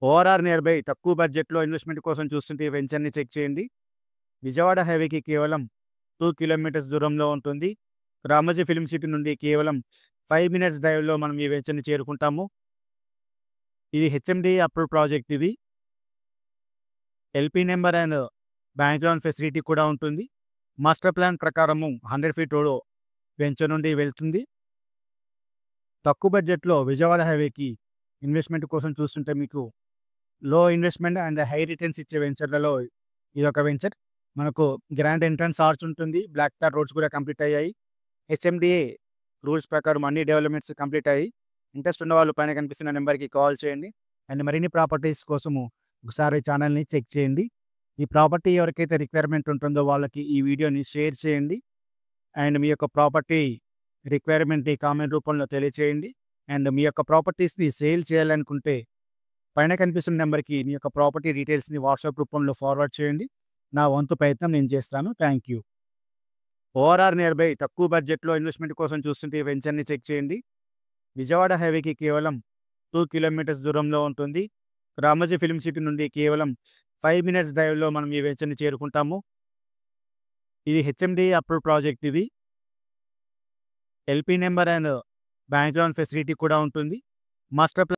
ORR near by తక్కువ బడ్జెట్‌లో investment కోసం చూస్తుంటే ఈ వెంచర్‌ని చెక్ చేయండి. విజయవాడ హైవేకి కేవలం 2 కిలోమీటర్స్ దూరంలో ఉంటుంది. రామోజీ ఫిల్మ్ సిటీ నుండి కేవలం 5 మినిట్స్ డ్రైవ్‌లో మనం ఈ వెంచర్‌ని చేరుకుంటాము. ఇది హెచ్ఎండీఏ అప్రూవ్డ్ ప్రాజెక్ట్ ఇది. LP number and bank loan facility కూడా ఉంటుంది. మాస్టర్ ప్లాన్ ప్రకారము 100 ఫీట్ రోడ్ వెంచర్ నుండి వెళ్తుంది. తక్కువ బడ్జెట్‌లో విజయవాడ హైవేకి ఇన్వెస్ట్‌మెంట్ కోసం చూస్తుంటే మీకు లో ఇన్వెస్ట్‌మెంట్ అండ్ హై రిటర్న్స్ ఇచ్చే వెంచర్‌లలో ఇదొక వెంచర్. మనకు గ్రాండ్ ఎంట్రన్స్ ఆర్చ్ ఉంటుంది. బ్లాక్ టార్ రోడ్స్ కూడా కంప్లీట్ అయ్యాయి. హెచ్ఎండీఏ రూల్స్ ప్రకారం అన్ని డెవలప్‌మెంట్స్ కంప్లీట్ అయ్యాయి. ఇంట్రెస్ట్ ఉన్నవాళ్ళు పైన కనిపిస్తున్న నెంబర్‌కి కాల్ చేయండి. అండ్ మరిన్ని ప్రాపర్టీస్ కోసము ఒకసారి ఛానల్‌ని చెక్ చేయండి. ఈ ప్రాపర్టీ ఎవరికైతే రిక్వైర్మెంట్ ఉంటుందో వాళ్ళకి ఈ వీడియోని షేర్ చేయండి. అండ్ మీ యొక్క ప్రాపర్టీ రిక్వైర్మెంట్‌ని కామెంట్ రూపంలో తెలియచేయండి. అండ్ మీ యొక్క ప్రాపర్టీస్‌ని సేల్ చేయాలనుకుంటే పైన కనిపిస్తున్న నెంబర్‌కి మీ యొక్క ప్రాపర్టీ డీటెయిల్స్‌ని వాట్సాప్ రూపంలో ఫార్వర్డ్ చేయండి. నా వంతు ప్రయత్నం నేను చేస్తాను. Thank you. ORR near by తక్కువ బడ్జెట్‌లో ఇన్వెస్ట్‌మెంట్ కోసం చూస్తుంటే ఈ వెంచర్‌ని చెక్ చేయండి. విజయవాడ హైవేకి కేవలం 2 కిలోమీటర్స్ దూరంలో ఉంటుంది. రామోజీ ఫిల్మ్ సిటీ నుండి కేవలం 5 మినిట్స్ డ్రైవ్‌లో మనం ఈ వెంచర్‌ని చేరుకుంటాము. ఇది హెచ్ఎండీఏ అప్రూవ్డ్ ప్రాజెక్ట్ ఇది. LP number and bank loan facility కూడా ఉంటుంది. Master plan